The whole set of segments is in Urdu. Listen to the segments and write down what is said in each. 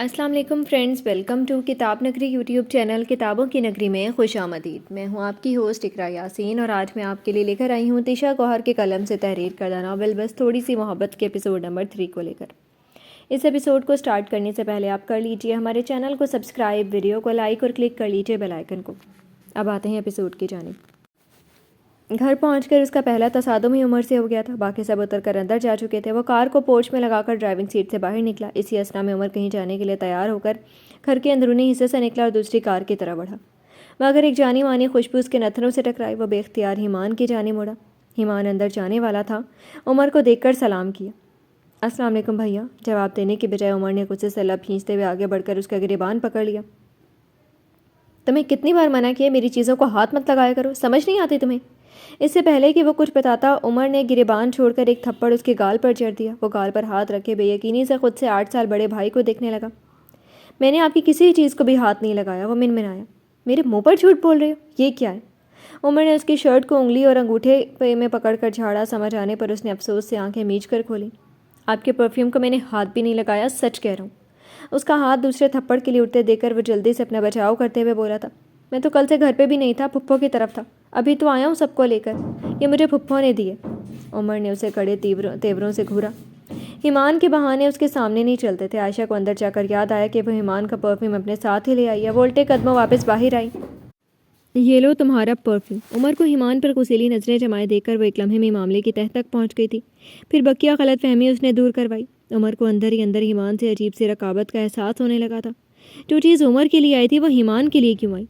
السلام علیکم فرینڈز، ویلکم ٹو کتاب نگری یوٹیوب چینل کتابوں کی نگری میں خوش آمدید۔ میں ہوں آپ کی ہوسٹ اقرا یاسین اور آج میں آپ کے لیے لے کر آئی ہوں تیشا گوہر کے قلم سے تحریر کردہ ناول بس تھوڑی سی محبت کے ایپیسوڈ نمبر 3 کو لے کر۔ اس ایپیسوڈ کو سٹارٹ کرنے سے پہلے آپ کر لیجئے ہمارے چینل کو سبسکرائب، ویڈیو کو لائک اور کلک کر لیجئے بیل آئیکن کو۔ اب آتے ہیں ایپیسوڈ کی جانب۔ گھر پہنچ کر اس کا پہلا تصادم ہی عمر سے ہو گیا تھا۔ باقی سب اتر کر اندر جا چکے تھے۔ وہ کار کو پورچ میں لگا کر ڈرائیونگ سیٹ سے باہر نکلا۔ اسی اثنا میں عمر کہیں جانے کے لیے تیار ہو کر گھر کے اندرونی حصے سے نکلا اور دوسری کار کی طرف بڑھا، مگر ایک جانی مانی خوشبو اس کے نتنوں سے ٹکرائی۔ وہ بے اختیار ایمان کی جانب مڑا۔ ایمان اندر جانے والا تھا۔ عمر کو دیکھ کر سلام کیا۔ السلام علیکم بھیا، جواب دینے کے بجائے عمر نے غصے سے لب کھینچتے ہوئے آگے بڑھ کر اس کا گریبان پکڑ لیا۔ تمہیں کتنی بار منع کیا میری چیزوں کو ہاتھ مت لگایا کرو، سمجھ نہیں آتی تمہیں؟ اس سے پہلے کہ وہ کچھ بتاتا عمر نے گریبان چھوڑ کر ایک تھپڑ اس کے گال پر جڑ دیا۔ وہ گال پر ہاتھ رکھے بے یقینی سے خود سے 8 سال بڑے بھائی کو دیکھنے لگا۔ میں نے آپ کی کسی چیز کو بھی ہاتھ نہیں لگایا، وہ منمنایا۔ میرے منہ پر جھوٹ بول رہے ہو، یہ کیا ہے؟ عمر نے اس کی شرٹ کو انگلی اور انگوٹھے میں پکڑ کر جھاڑا۔ سمجھ آنے پر اس نے افسوس سے آنکھیں میچ کر کھولی۔ آپ کے پرفیوم کو میں نے ہاتھ بھی نہیں لگایا، سچ کہہ رہا ہوں۔ اس کا ہاتھ دوسرے تھپڑ کے لیے اٹھتے دیکھ کر وہ جلدی سے اپنا بچاؤ کرتے ہوئے بولا تھا، میں تو کل سے گھر پہ بھی نہیں تھا، پھپھو کی طرف تھا، ابھی تو آیا ہوں سب کو لے کر، یہ مجھے پھپھو نے دیے۔ عمر نے اسے کڑے تیوروں سے گھورا۔ ایمان کے بہانے اس کے سامنے نہیں چلتے تھے۔ عائشہ کو اندر جا کر یاد آیا کہ وہ ایمان کا پرفیوم اپنے ساتھ ہی لے آئی ہے۔ وہ الٹے قدموں واپس باہر آئی۔ یہ لو تمہارا پرفیوم۔ عمر کو ایمان پر غصیلی نظریں جمائے دیکھ کر وہ ایک لمحے میں معاملے کی تہہ تک پہنچ گئی تھی، پھر بقیہ غلط فہمی اس نے دور کروائی۔ عمر کو اندر ہی اندر ایمان سے عجیب سی رقابت کا احساس ہونے لگا تھا۔ جو چیز عمر کے لیے آئی تھی وہ ایمان کے لیے کیوں آئی؟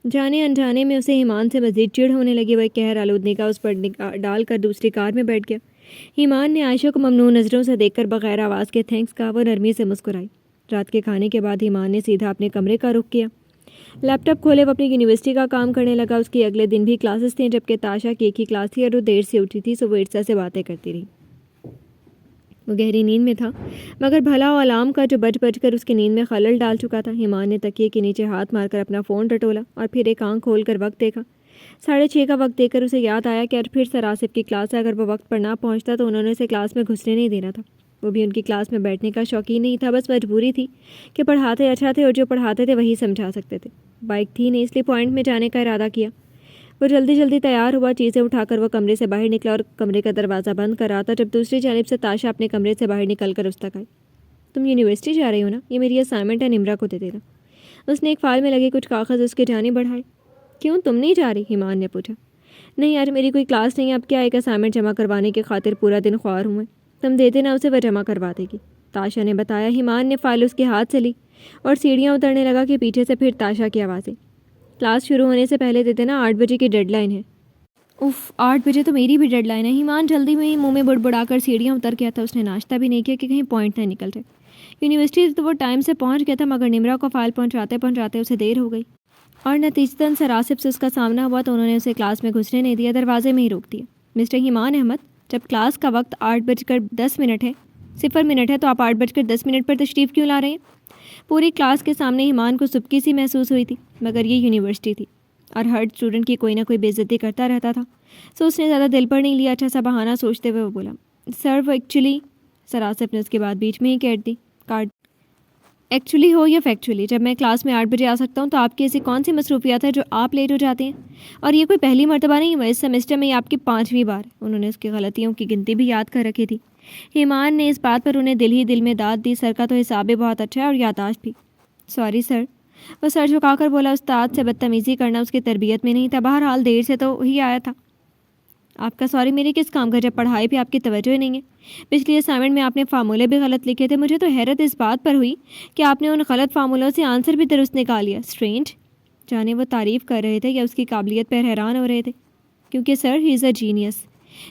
جانے انجانے میں اسے ایمان سے مزید چڑ ہونے لگی۔ وہ ایک قہر آلود نگاہ اس پر ڈال کر دوسری کار میں بیٹھ گیا۔ ایمان نے عائشہ کو ممنون نظروں سے دیکھ کر بغیر آواز کے تھینکس کہا۔ وہ نرمی سے مسکرائی۔ رات کے کھانے کے بعد ایمان نے سیدھا اپنے کمرے کا رخ کیا۔ لیپ ٹاپ کھولے وہ اپنی یونیورسٹی کا کام کرنے لگا۔ اس کی اگلے دن بھی کلاسز تھیں، جبکہ تاشا کی ایک ہی کلاس تھی اور وہ دیر سے اٹھی تھی، سو وہ عرصہ سے باتیں کرتی رہی۔ وہ گہری نیند میں تھا، مگر بھلا و علام کا جو بج کر اس کی نیند میں خلل ڈال چکا تھا۔ ایمان نے تکیے کے نیچے ہاتھ مار کر اپنا فون ٹٹولا اور پھر ایک آنکھ کھول کر وقت دیکھا۔ 6:30 کا وقت دیکھ کر اسے یاد آیا کہ پھر سر آصف کی کلاس ہے۔ اگر وہ وقت پر نہ پہنچتا تو انہوں نے اسے کلاس میں گھسنے نہیں دینا تھا۔ وہ بھی ان کی کلاس میں بیٹھنے کا شوقین نہیں تھا، بس مجبوری تھی کہ پڑھاتے اچھا تھے اور جو پڑھاتے تھے وہی سمجھا سکتے تھے۔ بائک تھی نہیں، اس لیے پوائنٹ میں جانے کا ارادہ کیا۔ وہ جلدی تیار ہوا، چیزیں اٹھا کر وہ کمرے سے باہر نکلا اور کمرے کا دروازہ بند کر رہا تھا جب دوسری جانب سے تاشا اپنے کمرے سے باہر نکل کر اس تک آئی۔ تم یونیورسٹی جا رہی ہو نا؟ یہ میری اسائنمنٹ ہے، نمرا کو دے دینا۔ اس نے ایک فائل میں لگے کچھ کاغذ اس کی جانب بڑھائے۔ کیوں، تم نہیں جا رہی؟ ایمان نے پوچھا۔ نہیں، آج میری کوئی کلاس نہیں ہے۔ اب کیا ایک اسائنمنٹ جمع کروانے کی خاطر پورا دن خوار ہوں میں، تم دے دینا اسے، وہ جمع کروا دے گی، تاشا نے بتایا۔ ایمان نے فائل اس کے ہاتھ سے لی اور سیڑھیاں اترنے لگا کہ پیچھے سے پھر تاشا کی آوازیں، کلاس شروع ہونے سے پہلے دے دینا، 8 بجے کی ڈیڈ لائن ہے۔ اف، 8 بجے تو میری بھی ڈیڈ لائن ہے۔ ایمان جلدی میں منہ میں بڑبڑا کر سیڑھیاں اتر گیا تھا۔ اس نے ناشتہ بھی نہیں کیا کہ کہیں پوائنٹ نہ نکل جائے۔ یونیورسٹی تو وہ ٹائم سے پہنچ گیا تھا، مگر نمرا کو فائل پہنچاتے اسے دیر ہو گئی اور نتیجتاً سر آصف سے اس کا سامنا ہوا تو انہوں نے اسے کلاس میں گھسنے نہیں دیا، دروازے میں ہی روک دیا۔ مسٹر ایمان احمد، جب کلاس کا وقت 8:10 ہے، 0 منٹ ہے، تو آپ 8:10 پر تشریف کیوں لا رہے ہیں؟ پوری کلاس کے سامنے ایمان کو سبکی سی محسوس ہوئی تھی، مگر یہ یونیورسٹی تھی اور ہر اسٹوڈنٹ کی کوئی نہ کوئی بے عزتی کرتا رہتا تھا، سو اس نے زیادہ دل پر نہیں لیا۔ اچھا سا بہانہ سوچتے ہوئے وہ بولا، سر وہ ایکچولی، سر آصف نے اس کے بعد بیچ میں ہی کاٹ ایکچولی ہو یا فیکچولی، جب میں کلاس میں 8 بجے آ سکتا ہوں تو آپ کی ایسی کون سی مصروفیات ہے جو آپ لیٹ ہو جاتے ہیں؟ اور یہ کوئی پہلی مرتبہ نہیں ہوا، اس سیمسٹر میں یہ آپ کی 5ویں بار ہے۔ انہوں نے اس کی غلطیوں کی گنتی بھی یاد کر رکھی تھی۔ ایمان نے اس بات پر انہیں دل ہی میں داد دی، سر کا تو حساب بھی بہت اچھا ہے اور یادداشت بھی۔ سوری سر، وہ سر جھکا کر بولا۔ استاد سے بدتمیزی کرنا اس کی تربیت میں نہیں تھا، بہرحال دیر سے تو ہی آیا تھا۔ آپ کا سوری میرے کس کام کا، جب پڑھائی پہ آپ کی توجہ ہی نہیں ہے؟ پچھلی اسائنمنٹ میں آپ نے فارمولے بھی غلط لکھے تھے، مجھے تو حیرت اس بات پر ہوئی کہ آپ نے ان غلط فارمولوں سے آنسر بھی درست نکال لیا۔ اسٹرینج، جانے وہ تعریف کر رہے تھے یا اس کی قابلیت پر حیران ہو رہے تھے، کیونکہ سر ہی از اے جینیس۔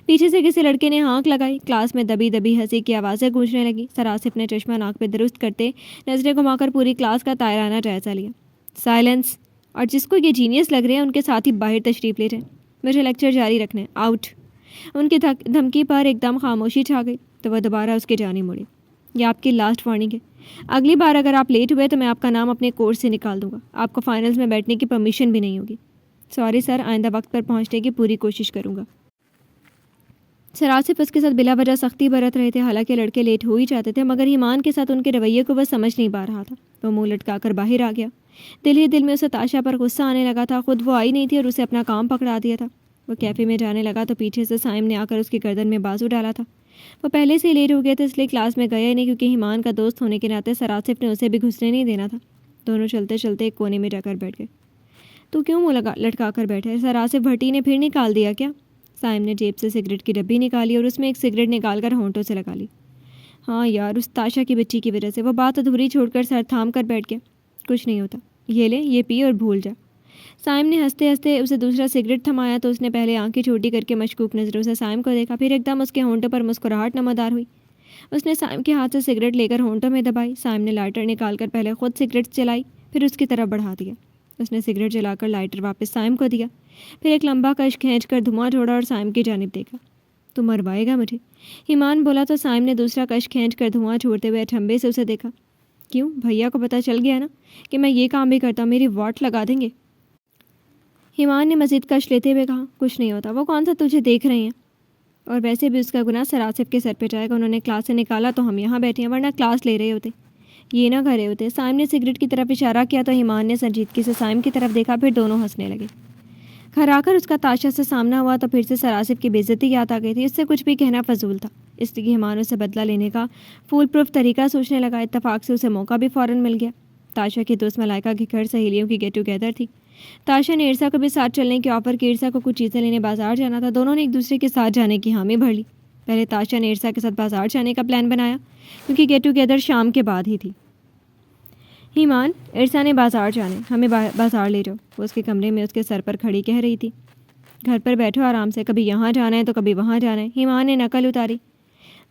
پیچھے سے کسی لڑکے نے ہانک لگائی۔ کلاس میں دبی ہنسی کی آوازیں گونجنے لگی۔ سر آصف نے چشمہ ناک پہ درست کرتے نظریں گھما کر پوری کلاس کا تائرانہ جائزہ لیا۔ سائلنس، اور جس کو یہ جینیس لگ رہے ہیں ان کے ساتھ ہی باہر تشریف لے جائیں، مجھے لیکچر جاری رکھنا ہے، آؤٹ۔ ان کی دھمکی پر ایک دم خاموشی چھا گئی تو وہ دوبارہ اس کی جانب مڑی۔ یہ آپ کی لاسٹ وارننگ ہے، اگلی بار اگر آپ لیٹ ہوئے تو میں آپ کا نام اپنے کورس سے نکال دوں گا، آپ کو فائنلز میں بیٹھنے کی پرمیشن بھی نہیں ہوگی۔ سوری سر، آئندہ وقت پر پہنچنے کی پوری کوشش کروں گا۔ سراسف اس کے ساتھ بلا وجہ سختی برت رہے تھے، حالانکہ لڑکے لیٹ ہو ہی جاتے تھے، مگر ایمان کے ساتھ ان کے رویے کو وہ سمجھ نہیں پا رہا تھا۔ وہ منہ لٹکا کر باہر آ گیا۔ دل ہی دل میں اسے تاشا پر غصہ آنے لگا تھا، خود وہ آئی نہیں تھی اور اسے اپنا کام پکڑا دیا تھا۔ وہ کیفے میں جانے لگا تو پیچھے سے سائم نے آ کر اس کی گردن میں بازو ڈالا تھا۔ وہ پہلے سے ہی لیٹ ہو گئے تھے، اس لیے کلاس میں گیا ہی نہیں، کیونکہ ایمان کا دوست ہونے کے ناطے سراسف نے اسے بھی گھسنے نہیں دینا تھا۔ دونوں چلتے چلتے ایک کونے میں جا کر بیٹھ گئے۔ تو کیوں منہ لٹکا کر بیٹھے؟ سراسف بھٹی نے پھر نکال دیا کیا؟ سائم نے جیب سے سگریٹ کی ڈبی نکالی اور اس میں ایک سگریٹ نکال کر ہونٹوں سے لگا لی۔ ہاں یار، اس تاشا کی بچی کی وجہ سے۔ وہ بات ادھوری چھوڑ کر سر تھام کر بیٹھ گیا۔ کچھ نہیں ہوتا، یہ لے، یہ پی اور بھول جا۔ سائم نے ہنستے ہنستے اسے دوسرا سگریٹ تھمایا تو اس نے پہلے آنکھیں چھوٹی کر کے مشکوک نظروں سے سائم کو دیکھا، پھر ایک دم اس کے ہونٹوں پر مسکراہٹ نمودار ہوئی۔ اس نے سائم کے ہاتھ سے سگریٹ لے کر ہونٹوں میں دبائی۔ سائم نے لائٹر نکال کر پہلے خود سگریٹ جلائی، پھر اس کی طرف بڑھا دیا۔ اس نے سگریٹ جلا کر لائٹر واپس سائم کو دیا، پھر ایک لمبا کش کھینچ کر دھواں چھوڑا اور سائم کی جانب دیکھا۔ تو مروائے گا مجھے؟ ایمان بولا تو سائم نے دوسرا کش کھینچ کر دھواں چھوڑتے ہوئے اٹھمبے سے اسے دیکھا۔ کیوں؟ بھیا کو پتہ چل گیا نا کہ میں یہ کام بھی کرتا ہوں، میری واٹ لگا دیں گے۔ ایمان نے مزید کش لیتے ہوئے کہا، کچھ نہیں ہوتا، وہ کون سا تجھے دیکھ رہے ہیں، اور ویسے بھی اس کا گناہ سراسف کے سر پہ جائے گا۔ انہوں نے کلاس سے نکالا تو ہم یہاں بیٹھے ہیں، ورنہ کلاس لے رہے ہوتے، یہ نہ کر رہے ہوتے۔ سائم نے سگریٹ کی طرف اشارہ کیا تو ایمان نے سنجیدگی سے سائم کی طرف دیکھا، پھر دونوں ہنسنے لگے۔ گھر آ کر اس کا تاشا سے سامنا ہوا تو پھر سے سراسف کی بے عزتی یاد آ گئی تھی۔ اس سے کچھ بھی کہنا فضول تھا، اس لیے ایمان اسے بدلہ لینے کا فول پروف طریقہ سوچنے لگا۔ اتفاق سے اسے موقع بھی فوراً مل گیا۔ تاشا کی دوست ملائکہ کے گھر سہیلیوں کی گیٹ ٹوگیدر تھی۔ تاشا نے ارسا کو بھی ساتھ چلنے کی آفر کی۔ ارسا کو کچھ چیزیں لینے بازار جانا تھا، دونوں نے ایک دوسرے کے ساتھ جانے کی حامی بھر لی۔ پہلے تاشا نے ارسا کے ساتھ بازار جانے کا پلان بنایا، کیونکہ گیٹ ٹوگیدر شام کے بعد ہی تھی۔ ایمان، ارسا نے بازار جانے، ہمیں بازار لے جاؤ، وہ اس کے کمرے میں اس کے سر پر کھڑی کہہ رہی تھی۔ گھر پر بیٹھو آرام سے، کبھی یہاں جانا ہے تو کبھی وہاں جانا ہے۔ ایمان نے نقل اتاری۔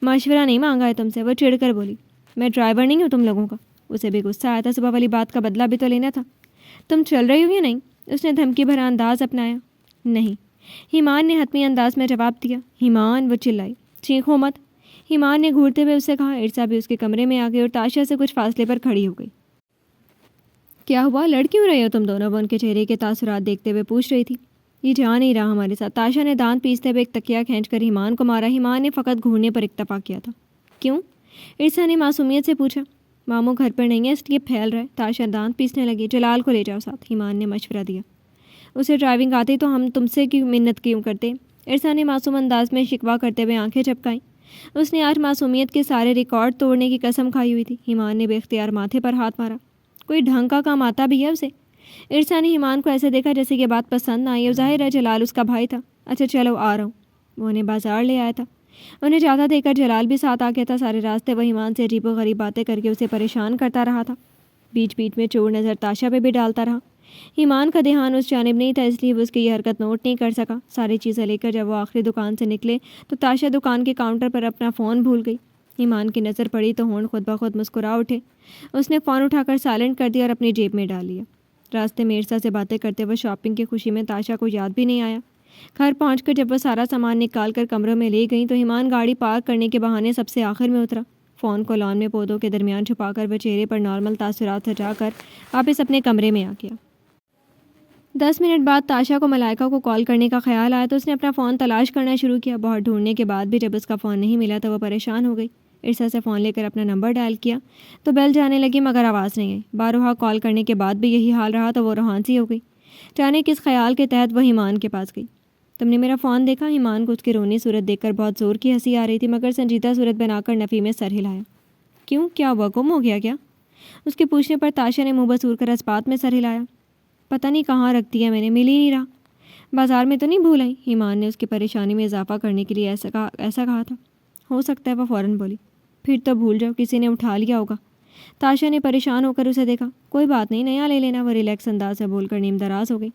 مشورہ نہیں مانگا ہے تم سے، وہ چڑھ کر بولی۔ میں ڈرائیور نہیں ہوں تم لوگوں کا۔ اسے بھی غصہ آیا تھا، صبح والی بات کا بدلہ بھی تو لینا تھا۔ تم چل رہی ہو یا نہیں؟ اس نے دھمکی بھرا انداز اپنایا۔ نہیں، ایمان نے حتمی انداز میں جواب دیا۔ ایمان، وہ چلائی، چیخو مت۔ ایمان نے گھورتے ہوئے اس سے کہا۔ ارسا بھی اس کے کمرے میں آ گئی اور تاشا سے کچھ فاصلے پر کھڑی ہو گئی۔ کیا ہوا، لڑ کیوں رہے ہو تم دونوں؟ وہ ان کے چہرے کے تاثرات دیکھتے ہوئے پوچھ رہی تھی۔ یہ جا نہیں رہا ہمارے ساتھ۔ تاشا نے دانت پیستے ہوئے ایک تکیہ کھینچ کر ایمان کو مارا۔ ایمان نے فقط گھورنے پر اکتفا کیا تھا۔ کیوں؟ ارسا نے معصومیت سے پوچھا۔ ماموں گھر پر نہیں ہے اس لیے پھیل رہا ہے۔ تاشا دانت پیسنے لگی۔ جلال کو لے جاؤ ساتھ، ایمان نے مشورہ دیا۔ اسے ڈرائیونگ آتی تو ہم تم سے کی منت کیوں کرتے؟ ارسا نے معصوم انداز میں شکوہ کرتے ہوئے آنکھیں چپکائیں۔ اس نے آج معصومیت کے سارے ریکارڈ توڑنے کی قسم کھائی ہوئی تھی۔ ایمان نے بے اختیار ماتھے پر ہاتھ مارا۔ کوئی ڈھنگ کا کام آتا بھی ہے اسے؟ ارسا نے ایمان کو ایسے دیکھا جیسے یہ بات پسند نہ آئی، اور ظاہر ہے جلال اس کا بھائی تھا۔ اچھا چلو آ رہا ہوں۔ وہ انہیں بازار لے آیا تھا۔ انہیں جاتا دیکھ کر جلال بھی ساتھ آ گیا تھا۔ سارے راستے وہ ایمان سے عجیب و غریب باتیں کر کے اسے پریشان کرتا رہا تھا۔ بیچ بیچ میں چور نظر تاشا پہ بھی ڈالتا رہا۔ ایمان کا دھیان اس جانب نہیں تھا، اس لیے وہ اس کی یہ حرکت نوٹ نہیں کر سکا۔ ساری چیزیں لے کر جب وہ آخری دکان سے نکلے تو تاشا دکان کے کاؤنٹر پر اپنا فون بھول گئی۔ ایمان کی نظر پڑی تو ہونٹ خود بخود مسکرا اٹھے۔ اس نے فون اٹھا کر سائلنٹ کر دیا اور اپنی جیب میں ڈال لیا۔ راستے میں ارسا سے باتیں کرتے ہوئے شاپنگ کی خوشی میں تاشا کو یاد بھی نہیں آیا۔ گھر پہنچ کر جب وہ سارا سامان نکال کر کمروں میں لے گئیں تو ایمان گاڑی پارک کرنے کے بہانے سب سے آخر میں اترا۔ فون کو لان میں پودوں کے درمیان چھپا کر وہ چہرے پر نارمل تاثرات ہٹا کر واپس اپنے کمرے میں آ گیا۔ 10 منٹ بعد تاشا کو ملائکہ کو کال کرنے کا خیال آیا تو اس نے اپنا فون تلاش کرنا شروع کیا۔ بہت ڈھونڈنے کے بعد بھی جب اس کا فون نہیں ملا تو وہ پریشان ہو گئی۔ ارسا سے فون لے کر اپنا نمبر ڈائل کیا تو بیل جانے لگی مگر آواز نہیں آئی۔ بارہا کال کرنے کے بعد بھی یہی حال رہا تو وہ روحان سی ہو گئی۔ جانے کس خیال کے تحت وہ ایمان کے پاس گئی۔ تم نے میرا فون دیکھا؟ ایمان کو اس کی رونی صورت دیکھ کر بہت زور کی ہنسی آ رہی تھی، مگر سنجیدہ صورت بنا کر نفی میں سر ہلایا۔ کیوں، کیا ہوا، گم ہو گیا کیا؟ اس کے پوچھنے پر تاشا نے منہ بسور کر اس بات میں سر ہلایا۔ پتہ نہیں کہاں رکھ دیا میں نے، مل ہی نہیں رہا۔ بازار میں تو نہیں بھول آئی؟ ایمان نے اس کی پریشانی میں اضافہ کرنے کے لیے ایسا کہا تھا۔ ہو سکتا ہے، وہ فوراً بولی۔ پھر تو بھول جاؤ، کسی نے اٹھا لیا ہوگا۔ تاشا نے پریشان ہو کر اسے دیکھا۔ کوئی بات نہیں، نیا لے لینا، وہ ریلیکس انداز میں بول کر نیم دراز ہو گئی۔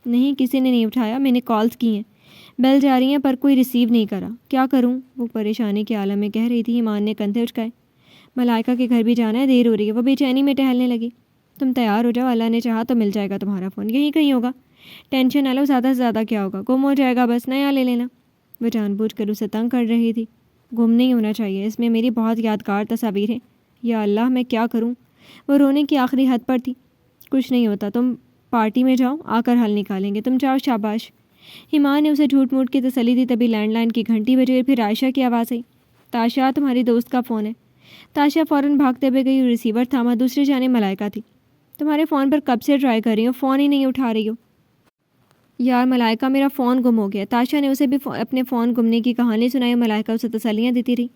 نہیں، کسی نے نہیں اٹھایا، میں نے کالز کی ہیں، بیل جا رہی ہیں پر کوئی ریسیو نہیں کرا۔ کیا کروں؟ وہ پریشانی کے عالم میں کہہ رہی تھی۔ ایمان نے کندھے اچکائے۔ ملائکہ کے گھر بھی جانا ہے، دیر ہو رہی ہے۔ وہ بے چینی میں ٹہلنے لگی۔ تم تیار ہو جاؤ، اللہ نے چاہا تو مل جائے گا تمہارا فون، یہیں کہیں ہوگا۔ ٹینشن نہ لو، زیادہ سے زیادہ کیا ہوگا، گم ہو جائے گا، بس نیا لے لینا۔ وہ جان بوجھ کر اسے تنگ کر رہی تھی۔ گم نہیں ہونا چاہیے، اس میں میری بہت یادگار تصاویر ہیں۔ یا اللہ، میں کیا کروں؟ وہ رونے کی آخری حد پر تھی۔ کچھ نہیں ہوتا، تم پارٹی میں جاؤ، آ کر حل نکالیں گے۔ تم جاؤ، شاباش۔ ایمان نے اسے جھوٹ موٹ کی تسلی دی. تبھی لینڈ لائن کی گھنٹی بجی اور پھر عائشہ کی آواز آئی. تاشا تمہاری دوست کا فون ہے. تاشا فوراً بھاگتے ہوئے گئی اور ریسیور تھاما. دوسری جانب ملائکہ تھی. تمہارے فون پر کب سے ٹرائی کر رہی ہوں, فون ہی نہیں اٹھا رہی ہو. یار ملائکہ میرا فون گم ہو گیا. تاشا نے اسے بھی اپنے فون گمنے کی کہانی سنائی. ملائکہ اسے تسلیاں دیتی رہی.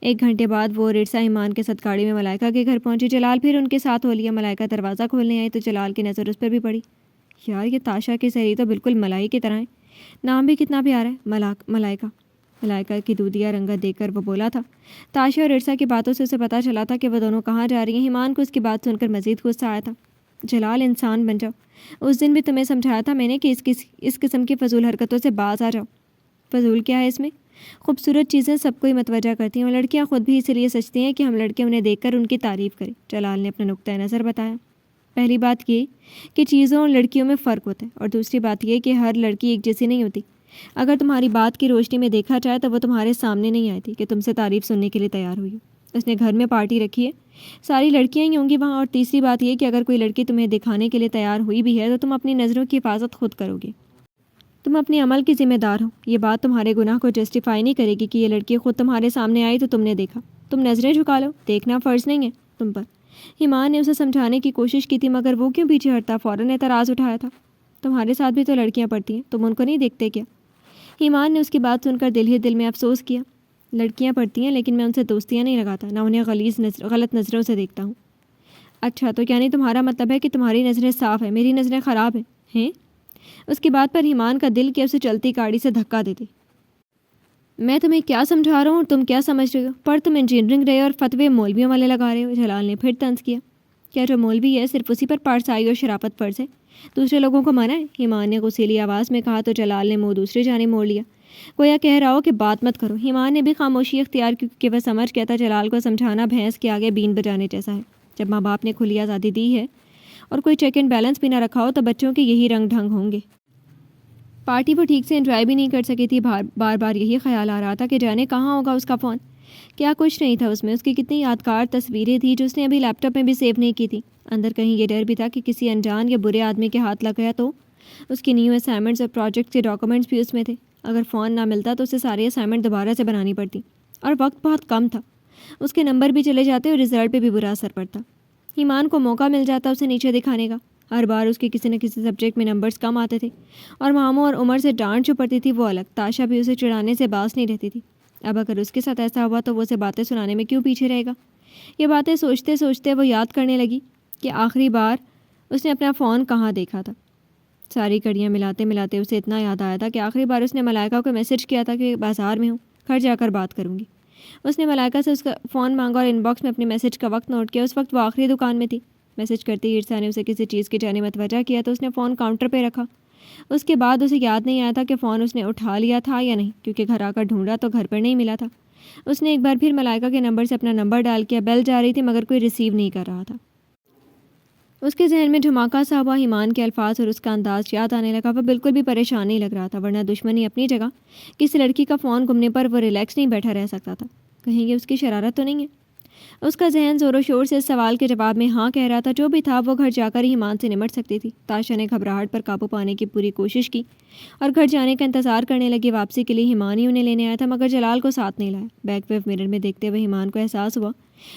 1 گھنٹے بعد وہ ررسا ایمان کے ساتھ گاڑی میں ملائکہ کے گھر پہنچی. جلال پھر ان کے ساتھ ہو لیا. ملائکہ دروازہ کھولنے آئی تو جلال کی نظر اس پر بھی پڑی. یار یہ تاشا کے سہری تو بالکل ملائی کی طرح ہے. نام بھی کتنا پیارا ہے, ملائکہ. ملائکہ کی دودھیا رنگت دیکھ کر وہ بولا تھا. تاشا اور ررسا کی باتوں سے اسے پتہ چلا تھا کہ وہ دونوں کہاں جا رہی ہیں. ایمان کو اس کی بات سن کر مزید غصہ آیا تھا. جلال انسان بن جاؤ. اس دن بھی تمہیں سمجھایا تھا میں نے کہ اس قسم کی فضول حرکتوں سے باز آ جاؤ. فضول کیا ہے اس میں؟ خوبصورت چیزیں سب کو ہی متوجہ کرتی ہیں اور لڑکیاں خود بھی اسی لیے سچتی ہیں کہ ہم لڑکے انہیں دیکھ کر ان کی تعریف کریں. جلال نے اپنا نقطۂ نظر بتایا. پہلی بات یہ کہ چیزوں اور لڑکیوں میں فرق ہوتا ہے, اور دوسری بات یہ کہ ہر لڑکی ایک جیسی نہیں ہوتی. اگر تمہاری بات کی روشنی میں دیکھا جائے تو وہ تمہارے سامنے نہیں آئی تھی کہ تم سے تعریف سننے کے لیے تیار ہوئی ہو. اس نے گھر میں پارٹی رکھی ہے, ساری لڑکیاں ہی ہوں گی وہاں. اور تیسری بات یہ کہ اگر کوئی لڑکی تمہیں دکھانے کے لیے تیار ہوئی بھی ہے تو تم اپنی نظروں کی حفاظت خود کرو گے. تم اپنے عمل کی ذمہ دار ہو. یہ بات تمہارے گناہ کو جسٹیفائی نہیں کرے گی کہ یہ لڑکی خود تمہارے سامنے آئی تو تم نے دیکھا. تم نظریں جھکا لو, دیکھنا فرض نہیں ہے تم پر. ایمان نے اسے سمجھانے کی کوشش کی تھی مگر وہ کیوں پیچھے ہٹتا. فوراً اعتراض اٹھایا تھا. تمہارے ساتھ بھی تو لڑکیاں پڑھتی ہیں, تم ان کو نہیں دیکھتے کیا؟ ایمان نے اس کی بات سن کر دل ہی دل میں افسوس کیا. لڑکیاں پڑھتی ہیں لیکن میں ان سے دوستیاں نہیں لگاتا, نہ انہیں غلط نظروں سے دیکھتا ہوں. اچھا تو یعنی تمہارا مطلب ہے کہ تمہاری نظریں صاف ہیں, میری نظریں خراب ہیں؟ اس کی بات پر ایمان کا دل کیا اسے چلتی گاڑی سے دھکا دیتی. میں تمہیں کیا سمجھا رہا ہوں اور تم کیا سمجھ رہے ہو؟ پر تم انجینئرنگ رہے اور فتوے مولویوں والے لگا رہے ہو. جلال نے پھر طنز کیا. کیا جو مولوی ہے صرف اسی پر پارسائی اور شرافت فرض ہے, دوسرے لوگوں کو منع ہے؟ ایمان نے غصیلی آواز میں کہا تو جلال نے منہ دوسری جانب موڑ لیا. گویا کہہ رہا ہو کہ بات مت کرو. ایمان نے بھی خاموشی اختیار کی کیونکہ وہ سمجھ گیا تھا جلال کو سمجھانا بھینس کے آگے بین بجانے جیسا ہے. جب ماں باپ نے کھلی آزادی دی ہے اور کوئی چیک اینڈ بیلنس بھی نہ رکھا ہو تو بچوں کے یہی رنگ ڈھنگ ہوں گے. پارٹی وہ ٹھیک سے انجوائے بھی نہیں کر سکی تھی. بار بار یہی خیال آ رہا تھا کہ جانے کہاں ہوگا اس کا فون. کیا کچھ نہیں تھا اس میں. اس کی کتنی یادگار تصویریں تھیں جو اس نے ابھی لیپ ٹاپ میں بھی سیو نہیں کی تھی. اندر کہیں یہ ڈر بھی تھا کہ کسی انجان یا برے آدمی کے ہاتھ لگ گیا تو. اس کی نیو اسائنمنٹس اور پروجیکٹ کے ڈاکومنٹس بھی اس میں تھے. اگر فون نہ ملتا تو اسے ساری اسائنمنٹ دوبارہ سے بنانی پڑتی اور وقت بہت کم تھا. اس کے نمبر بھی چلے جاتے اور رزلٹ پہ بھی برا اثر پڑتا. ایمان کو موقع مل جاتا اسے نیچے دکھانے کا. ہر بار اس کے کسی نہ کسی سبجیکٹ میں نمبرز کم آتے تھے اور ماموں اور عمر سے ڈانٹ جو پڑتی تھی وہ الگ. تاشا بھی اسے چڑھانے سے باز نہیں رہتی تھی. اب اگر اس کے ساتھ ایسا ہوا تو وہ اسے باتیں سنانے میں کیوں پیچھے رہے گا. یہ باتیں سوچتے سوچتے وہ یاد کرنے لگی کہ آخری بار اس نے اپنا فون کہاں دیکھا تھا. ساری کڑیاں ملاتے ملاتے اسے اتنا یاد آیا تھا کہ آخری بار اس نے ملائکہ کو میسج کیا تھا کہ بازار میں ہوں, گھر جا کر بات کروں گی. اس نے ملائکہ سے اس کا فون مانگا اور ان باکس میں اپنے میسج کا وقت نوٹ کیا. اس وقت وہ آخری دکان میں تھی. میسج کرتے ہی عرصہ نے اسے کسی چیز کی جانب متوجہ کیا تو اس نے فون کاؤنٹر پہ رکھا. اس کے بعد اسے یاد نہیں آیا تھا کہ فون اس نے اٹھا لیا تھا یا نہیں, کیونکہ گھر آ کر ڈھونڈا تو گھر پر نہیں ملا تھا. اس نے ایک بار پھر ملائکہ کے نمبر سے اپنا نمبر ڈال کیا. بیل جا رہی تھی مگر کوئی ریسیو نہیں کر رہا تھا. اس کے ذہن میں دھماکہ سا ہوا. ایمان کے الفاظ اور اس کا انداز یاد آنے لگا. وہ بالکل بھی پریشان نہیں لگ رہا تھا, ورنہ دشمنی اپنی جگہ. کسی لڑکی کا فون گمنے پر وہ ریلیکس نہیں بیٹھا رہ سکتا تھا. کہیں یہ اس کی شرارت تو نہیں ہے. اس کا ذہن زور و شور سے اس سوال کے جواب میں ہاں کہہ رہا تھا. جو بھی تھا وہ گھر جا کر ہی ایمان سے نمٹ سکتی تھی. تاشا نے گھبراہٹ پر قابو پانے کی پوری کوشش کی اور گھر جانے کا انتظار کرنے لگی. واپسی کے لیے ایمان ہی انہیں لینے آیا تھا مگر جلال کو ساتھ نہیں لایا. بیک ویو مرر میں دیکھتے ہوئے ایمان کو احساس ہوا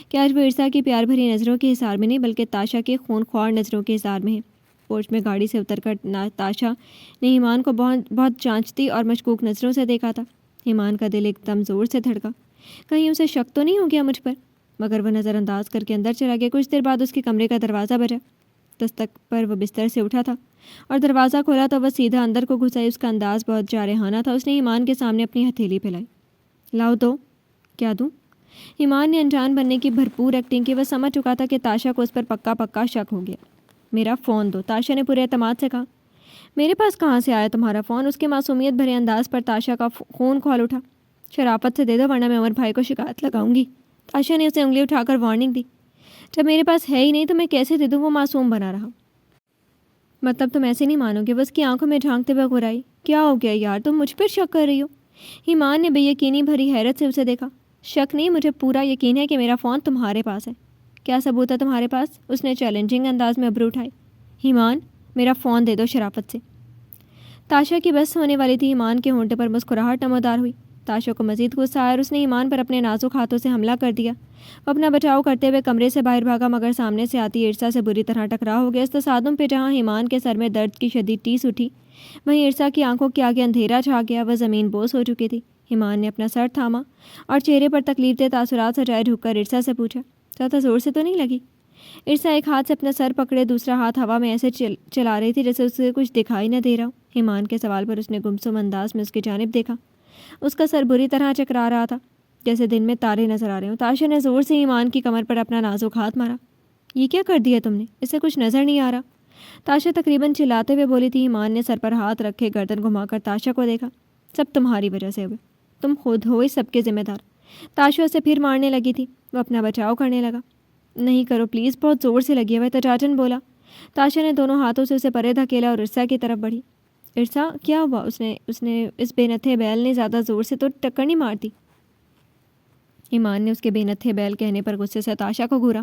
کہ آج وہ عرصہ کی پیار بھری نظروں کے حصار میں نہیں بلکہ تاشا کے خون خوار نظروں کے حصار میں ہے. پورچ میں گاڑی سے اتر کر تاشا نے ایمان کو بہت جانچتی اور مشکوک نظروں سے دیکھا تھا. ایمان کا دل ایک دم زور سے دھڑکا. کہیں اسے شک تو نہیں ہو گیا مجھ پر, مگر وہ نظر انداز کر کے اندر چلا گیا. کچھ دیر بعد اس کے کمرے کا دروازہ بجا. دستک پر وہ بستر سے اٹھا تھا اور دروازہ کھولا تو وہ سیدھا اندر کو گھس آئی. اس کا انداز بہت جارحانہ تھا. اس نے ایمان کے سامنے اپنی ہتھیلی پھیلائی. لاؤ دو. کیا دوں؟ ایمان نے انجان بننے کی بھرپور ایکٹنگ کی. وہ سمجھ چکا تھا کہ تاشا کو اس پر پکا شک ہو گیا. میرا فون دو, تاشا نے پورے اعتماد سے کہا. میرے پاس کہاں سے آیا تمہارا فون؟ اس کے معصومیت بھرے انداز پر تاشا کا خون کھول اٹھا. شرافت سے دے دو ورنہ میں عمر بھائی کو شکایت لگاؤں گی. تاشا نے اسے انگلی اٹھا کر وارننگ دی. جب میرے پاس ہے ہی نہیں تو میں کیسے دے دوں؟ وہ معصوم بنا رہا. مطلب تم ایسے نہیں مانو گے؟ وہ اس کی آنکھوں میں جھانکتے ہوئے غرائی. کیا ہو گیا یار, تم مجھ پر شک کر رہی ہو؟ ایمان نے بے یقینی بھری حیرت سے اسے دیکھا. شک نہیں, مجھے پورا یقین ہے کہ میرا فون تمہارے پاس ہے. کیا ثبوت ہے تمہارے پاس؟ اس نے چیلنجنگ انداز میں ابرو اٹھائی. ایمان, میرا فون دے دو شرافت سے. تاشا کی بس ہونے والی تھی۔ ایمان کے ہونٹے پر مسکراہٹ نمودار ہوئی۔ تاشا کو مزید غصہ آیا اور اس نے ایمان پر اپنے نازک ہاتھوں سے حملہ کر دیا۔ وہ اپنا بچاؤ کرتے ہوئے کمرے سے باہر بھاگا، مگر سامنے سے آتی ارسا سے بری طرح ٹکرا ہو گیا۔ اس تصادم پہ جہاں ایمان کے سر میں درد کی شدید ٹیس اٹھی، وہیں ارسا کی آنکھوں کے آگے اندھیرا چھا گیا۔ وہ زمین بوس ہو چکی تھی۔ ایمان نے اپنا سر تھاما اور چہرے پر تکلیف دہ تاثرات سجائے جھک کر ارسا سے پوچھا، زیادہ زور سے تو نہیں لگی؟ ارسا ایک ہاتھ سے اپنا سر پکڑے دوسرا ہاتھ ہوا میں ایسے چلا رہی تھی جیسے اسے کچھ دکھائی نہ دے رہا ہو۔ ایمان کے سوال پر اس نے گمسم انداز میں اس کی جانب دیکھا۔ اس کا سر بری طرح چکرا رہا تھا، جیسے دن میں تارے نظر آ رہے ہوں۔ تاشا نے زور سے ایمان کی کمر پر اپنا نازک ہاتھ مارا۔ یہ کیا کر دیا تم نے؟ اسے کچھ نظر نہیں آ رہا؟ تاشا تقریباً چلاتے ہوئے بولی تھی۔ ایمان نے سر پر ہاتھ رکھے گردن گھما کر تاشا کو دیکھا۔ سب تمہاری وجہ سے ہوئے، تم خود ہو اس سب کے ذمہ دار۔ تاشا اسے پھر مارنے لگی تھی۔ وہ اپنا بچاؤ کرنے لگا۔ نہیں کرو پلیز، بہت زور سے لگی ہے، وہ تجاجن بولا۔ تاشا نے دونوں ہاتھوں سے اسے پرے دھکیلا اور ارسا کی طرف بڑھی۔ ارسا کیا ہوا؟ اس نے اس بے نتھے بیل نے زیادہ زور سے تو ٹکر نہیں مارتی؟ ایمان نے اس کے بے نتھے بیل کہنے پر غصے سے تاشا کو گھورا۔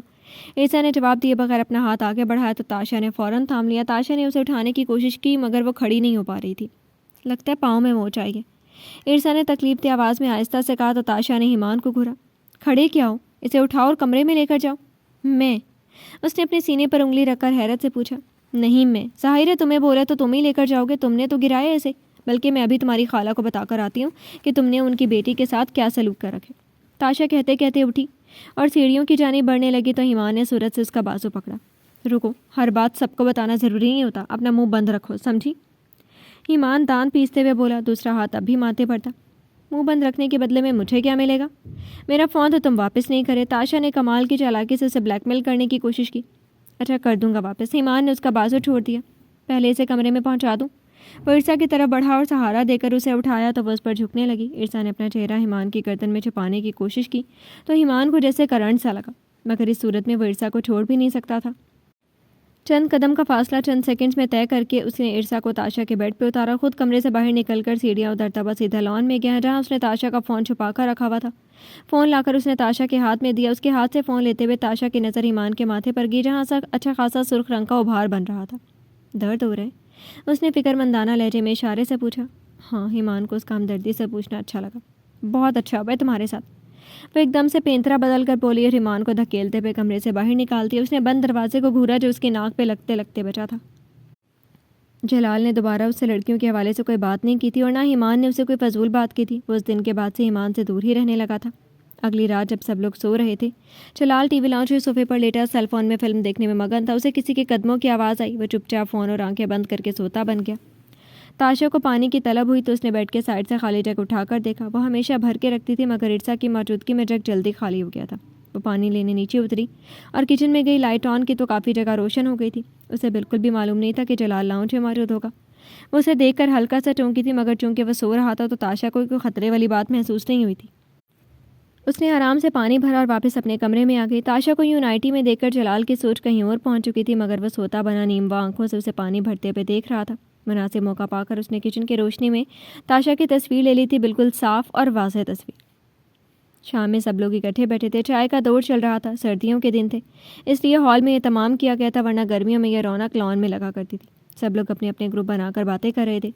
ارسا نے جواب دیے بغیر اپنا ہاتھ آگے بڑھایا تو تاشا نے فوراً تھام لیا۔ تاشا نے اسے اٹھانے کی کوشش کی مگر وہ کھڑی نہیں ہو پا رہی تھی۔ لگتا ہے پاؤں میں موچ آئی ہے، ارسا نے تکلیف دہ آواز میں آہستہ سے کہا تو تاشا نے ایمان کو گھورا۔ کھڑے کیا ہو؟ اسے اٹھاؤ اور کمرے میں لے کر جاؤ۔ میں؟ اس نے اپنے سینے پر انگلی رکھ کر حیرت سے پوچھا۔ نہیں میں، ظاہر ہے تمہیں بولا تو تم ہی لے کر جاؤ گے، تم نے تو گرایا اسے۔ بلکہ میں ابھی تمہاری خالہ کو بتا کر آتی ہوں کہ تم نے ان کی بیٹی کے ساتھ کیا سلوک کر رکھے۔ تاشا کہتے کہتے اٹھی اور سیڑھیوں کی جانب بڑھنے لگی تو ایمان نے صورت سے اس کا بازو پکڑا۔ رکو، ہر بات سب کو بتانا ضروری نہیں ہوتا، اپنا منہ بند رکھو، سمجھی؟ ایمان دانت پیستے ہوئے بولا، دوسرا ہاتھ اب بھی ماتھے پر تھا۔ منہ بند رکھنے کے بدلے میں مجھے کیا ملے گا؟ میرا فون تو تم واپس نہیں کرے۔ تاشا نے کمال کی چالاکی سے اسے بلیک میل کرنے کی کوشش کی۔ اچھا کر دوں گا واپس۔ ایمان نے اس کا بازو چھوڑ دیا۔ پہلے اسے کمرے میں پہنچا دوں؟ وہ ارسا کی طرف بڑھا اور سہارا دے کر اسے اٹھایا تو وہ اس پر جھکنے لگی۔ ارسا نے اپنا چہرہ ایمان کی گردن میں چھپانے کی کوشش کی تو ایمان کو جیسے کرنٹ سا لگا، مگر اس صورت میں وہ ارسا کو چھوڑ بھی نہیں سکتا تھا۔ چند قدم کا فاصلہ چند سیکنڈز میں طے کر کے اس نے ارسا کو تاشا کے بیڈ پہ اتارا، خود کمرے سے باہر نکل کر سیڑھیاں اترتا ہوا سیدھا لان میں گیا جہاں اس نے تاشا کا فون چھپا کر رکھا ہوا تھا۔ فون لا کر اس نے تاشا کے ہاتھ میں دیا۔ اس کے ہاتھ سے فون لیتے ہوئے تاشا کی نظر ایمان کے ماتھے پر گئی جہاں اچھا خاصا سرخ رنگ کا ابھار بن رہا تھا۔ درد ہو رہا ہے؟ اس نے فکر مندانہ لہجے میں اشارے سے پوچھا۔ ہاں، ایمان کو اس کا ہمدردی سے پوچھنا اچھا لگا۔ بہت اچھا ہوا ہے تمہارے ساتھ۔ وہ ایک دم سے پینترا بدل کر بولی اور ایمان کو دھکیلتے ہوئے کمرے سے باہر نکالتی اس نے بند دروازے کو گھورا جو اس کی ناک پہ لگتے لگتے بچا تھا۔ جلال نے دوبارہ اس سے لڑکیوں کے حوالے سے کوئی بات نہیں کی تھی اور نہ ایمان نے اسے کوئی فضول بات کی تھی۔ وہ اس دن کے بعد سے ایمان سے دور ہی رہنے لگا تھا۔ اگلی رات جب سب لوگ سو رہے تھے، جلال ٹی وی لاؤنج کے صوفے پر لیٹا سیل فون میں فلم دیکھنے میں مگن تھا۔ اسے کسی کے قدموں کی آواز آئی۔ وہ چپ چاپ فون اور آنکھیں بند کر کے سوتا بن گیا۔ تاشا کو پانی کی طلب ہوئی تو اس نے بیڈ کے سائڈ سے خالی جگ اٹھا کر دیکھا۔ وہ ہمیشہ بھر کے رکھتی تھی مگر ارسا کی موجودگی میں جگ جلدی خالی ہو گیا تھا۔ وہ پانی لینے نیچے اتری اور کچن میں گئی۔ لائٹ آن کی تو کافی جگہ روشن ہو گئی تھی۔ اسے بالکل بھی معلوم نہیں تھا کہ جلال لاؤنج میں موجود ہوگا۔ وہ اسے دیکھ کر ہلکا سا چونکی تھی مگر چونکہ وہ سو رہا تھا تو تاشا کو کوئی خطرے والی بات محسوس نہیں ہوئی تھی۔ اس نے آرام سے پانی بھرا اور واپس اپنے کمرے میں آ گئی۔ تاشا کو یوں نائٹی میں دیکھ کر جلال کی سوچ کہیں اور پہنچ چکی تھی مگر وہ سوتا بنا نیموا آنکھوں سے اسے پانی بھرتے ہوئے دیکھ رہا تھا۔ مناسب موقع پا کر اس نے کچن کی روشنی میں تاشا کی تصویر لے لی تھی، بالکل صاف اور واضح تصویر۔ شام میں سب لوگ اکٹھے بیٹھے تھے۔ چائے کا دور چل رہا تھا۔ سردیوں کے دن تھے اس لیے ہال میں اہتمام کیا گیا تھا، ورنہ گرمیوں میں یہ رونق لان میں لگا کرتی تھی۔ سب لوگ اپنے اپنے گروپ بنا کر باتیں کر رہے تھے۔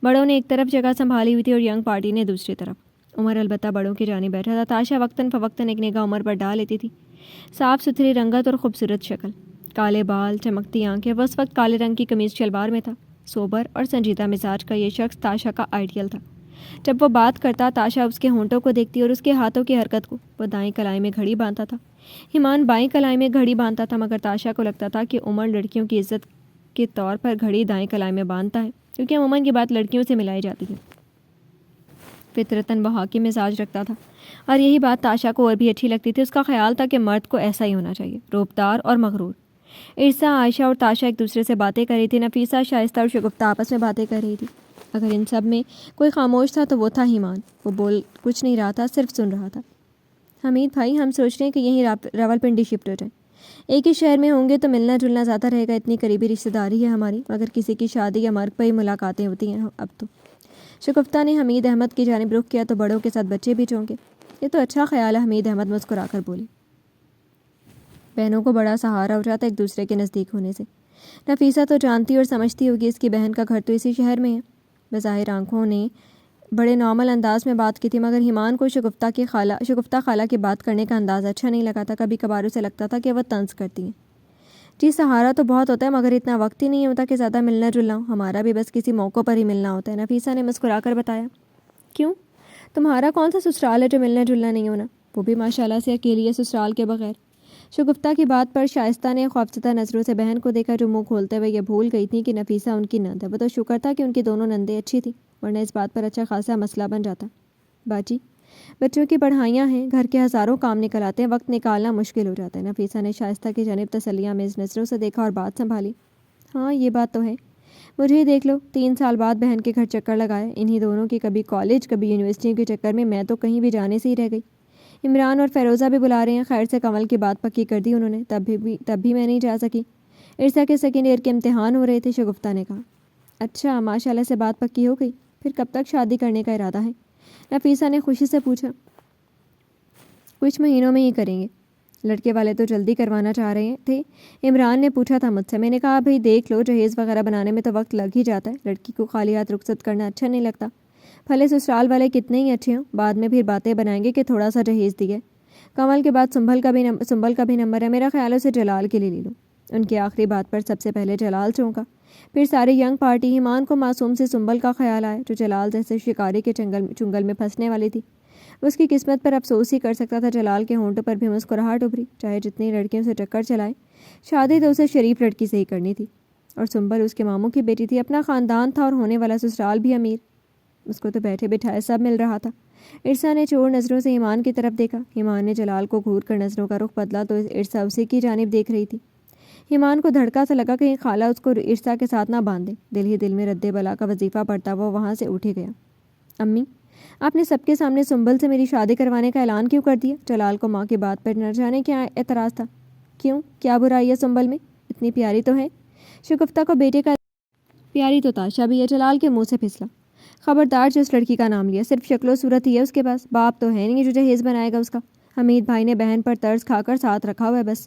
بڑوں نے ایک طرف جگہ سنبھالی ہوئی تھی اور ینگ پارٹی نے دوسری طرف۔ عمر البتہ بڑوں کی جانب بیٹھا تھا۔ تاشا وقتاً فوقتاً ایک نگاہ عمر پر ڈال لیتی تھی۔ صاف ستھری رنگت اور خوبصورت شکل، کالے بال، چمکتی آنکھیں۔ وہ اس وقت کالے رنگ کی قمیض شلوار میں تھا۔ سوبر اور سنجیدہ مزاج کا یہ شخص تاشا کا آئیڈیل تھا۔ جب وہ بات کرتا تاشا اس کے ہونٹوں کو دیکھتی اور اس کے ہاتھوں کی حرکت کو۔ وہ دائیں کلائی میں گھڑی باندھتا تھا، ایمان بائیں کلائی میں گھڑی باندھتا تھا مگر تاشا کو لگتا تھا کہ عمر لڑکیوں کی عزت کے طور پر گھڑی دائیں کلائی میں باندھتا ہے کیونکہ عموماً کی بات لڑکیوں سے ملائی جاتی ہے۔ فطرتاً وہ حاکم مزاج رکھتا تھا اور یہی بات تاشا کو اور بھی اچھی لگتی تھی۔ اس کا خیال تھا کہ مرد کو ایسا ہی ہونا چاہیے، روبدار اور مغرور۔ ارسا، عائشہ اور تاشا ایک دوسرے سے باتیں کر رہی تھی۔ نفیسہ، شائستہ اور شگفتہ آپس میں باتیں کر رہی تھی۔ اگر ان سب میں کوئی خاموش تھا تو وہ تھا ایمان۔ وہ بول کچھ نہیں رہا تھا، صرف سن رہا تھا۔ حمید بھائی، ہم سوچ رہے ہیں کہ یہیں راولپنڈی شفٹ ہو جائیں، ایک ہی شہر میں ہوں گے تو ملنا جلنا زیادہ رہے گا۔ اتنی قریبی رشتہ داری ہے ہماری، مگر کسی کی شادی یا مرگ پہ ہی ملاقاتیں ہوتی ہیں اب تو۔ شگفتہ نے حمید احمد کی جانب رخ کیا تو بڑوں کے ساتھ بچے بھی چونکے۔ یہ تو اچھا خیال ہے، حمید احمد مسکرا کر بولی۔ بہنوں کو بڑا سہارا ہو جاتا ہے ایک دوسرے کے نزدیک ہونے سے۔ نفیسہ تو جانتی اور سمجھتی ہوگی اس کی بہن کا گھر تو اسی شہر میں ہے۔ بظاہر آنکھوں نے بڑے نارمل انداز میں بات کی تھی، مگر ایمان کو شگفتہ خالہ کی بات کرنے کا انداز اچھا نہیں لگا تھا۔ کبھی کبھار اسے لگتا تھا کہ وہ طنز کرتی ہیں۔ جی سہارا تو بہت ہوتا ہے، مگر اتنا وقت ہی نہیں ہوتا کہ زیادہ ملنا جلنا ہو۔ ہمارا بھی بس کسی موقع پر ہی ملنا ہوتا ہے، نفیسہ نے مسکرا کر بتایا۔ کیوں؟ تمہارا کون سا سسرال ہے جو ملنا جلنا نہیں ہونا؟ وہ بھی ماشاءاللہ سے اکیلی ہے سسرال کے بغیر۔ شگفتہ کی بات پر شائستہ نے خوفزدہ نظروں سے بہن کو دیکھا، جو منہ کھولتے ہوئے یہ بھول گئی تھی کہ نفیسہ ان کی نند ہے۔ وہ تو شکر تھا کہ ان کی دونوں نندیں اچھی تھیں، ورنہ اس بات پر اچھا خاصا مسئلہ بن جاتا۔ باجی، بچوں کی پڑھائیاں ہیں، گھر کے ہزاروں کام نکل آتے ہیں، وقت نکالنا مشکل ہو جاتا ہے۔ نفیسہ نے شائستہ کی جانب تسلیہ میز نظروں سے دیکھا اور بات سنبھالی۔ ہاں یہ بات تو ہے، مجھے ہی دیکھ لو، 3 سال بعد بہن کے گھر چکر لگائے، انہی دونوں کی کبھی کالج کبھی یونیورسٹی کے چکر میں تو کہیں بھی جانے سے ہی رہ گئی۔ عمران اور فیروزہ بھی بلا رہے ہیں، خیر سے کمل کی بات پکی کر دی انہوں نے، تب بھی میں نہیں جا سکی، عرصہ کے سیکنڈ ایئر کے امتحان ہو رہے تھے۔ شگفتہ نے کہا۔ اچھا، ماشاءاللہ سے بات پکی ہو گئی، پھر کب تک شادی کرنے کا ارادہ ہے؟ نفیسہ نے خوشی سے پوچھا۔ کچھ مہینوں میں ہی کریں گے، لڑکے والے تو جلدی کروانا چاہ رہے تھے، عمران نے پوچھا تھا مجھ سے۔ میں نے کہا بھئی دیکھ لو، جہیز وغیرہ بنانے میں تو وقت لگ ہی جاتا ہے، لڑکی کو خالی ہاتھ رخصت کرنا اچھا نہیں لگتا، بھلے سسرال والے کتنے ہی اچھے ہوں، بعد میں پھر باتیں بنائیں گے کہ تھوڑا سا جہیز دیے۔ کمل کے بعد سنبل کا بھی نمبر ہے، میرا خیال ہے اسے جلال کے لیے لے لوں۔ ان کی آخری بات پر سب سے پہلے جلال چونکا، پھر ساری ینگ پارٹی۔ ایمان کو معصوم سے سنبل کا خیال آیا، جو جلال جیسے شکاری کے چنگل میں پھنسنے والی تھی۔ اس کی قسمت پر افسوس ہی کر سکتا تھا۔ جلال کے ہونٹوں پر بھی مسکراہٹ ابھری، چاہے جتنی لڑکیوں سے چکر چلائے، شادی تو اسے شریف لڑکی سے ہی کرنی تھی، اور سنبل اس کے ماموں کی بیٹی تھی، اپنا خاندان تھا اور ہونے والا سسرال بھی امیر، اس کو تو بیٹھے بٹھائے سب مل رہا تھا۔ عرصہ نے چور نظروں سے ایمان کی طرف دیکھا۔ ایمان نے جلال کو گھور کر نظروں کا رخ بدلا تو عرصہ اسی کی جانب دیکھ رہی تھی۔ ایمان کو دھڑکا سا لگا کہیں خالہ اس کو عرصہ کے ساتھ نہ باندھ دے، دل ہی دل میں رد بلا کا وظیفہ پڑھتا وہ وہاں سے اٹھ گیا۔ امی، آپ نے سب کے سامنے سنبل سے میری شادی کروانے کا اعلان کیوں کر دیا؟ جلال کو ماں کی بات پر نہ جانے کیا اعتراض تھا۔ کیوں، کیا برائی ہے سنبل میں؟ اتنی پیاری تو ہے۔ شگفتہ کو بیٹے کا پیاری تو تاشا بھی ہے، جلال کے منہ سے پھسلا۔ خبردار جو اس لڑکی کا نام لیا، صرف شکل و صورت ہی ہے اس کے پاس، باپ تو ہے نہیں جو جہیز بنائے گا اس کا۔ حمید بھائی نے بہن پر طرز کھا کر ساتھ رکھا ہوا ہے بس۔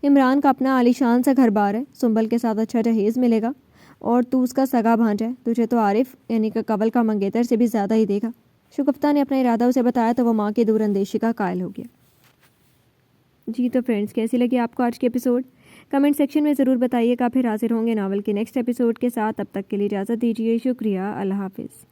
عمران کا اپنا عالی شان سا گھر بار ہے، سنبل کے ساتھ اچھا جہیز ملے گا، اور تو اس کا سگا بھانجا ہے، تجھے تو عارف یعنی کہ کنول کا منگیتر سے بھی زیادہ ہی دے گا۔ شگفتہ نے اپنا ارادہ اسے بتایا تو وہ ماں کی دور اندیشی کا قائل ہو گیا۔ جی تو فرینڈز، کیسی لگی آپ کو آج کے ایپیسوڈ؟ کمنٹ سیکشن میں ضرور بتائیے گا۔ پھر حاضر ہوں گے ناول کے نیکسٹ ایپیسوڈ کے ساتھ، تب تک کے لیے اجازت دیجیے، شکریہ، اللہ حافظ۔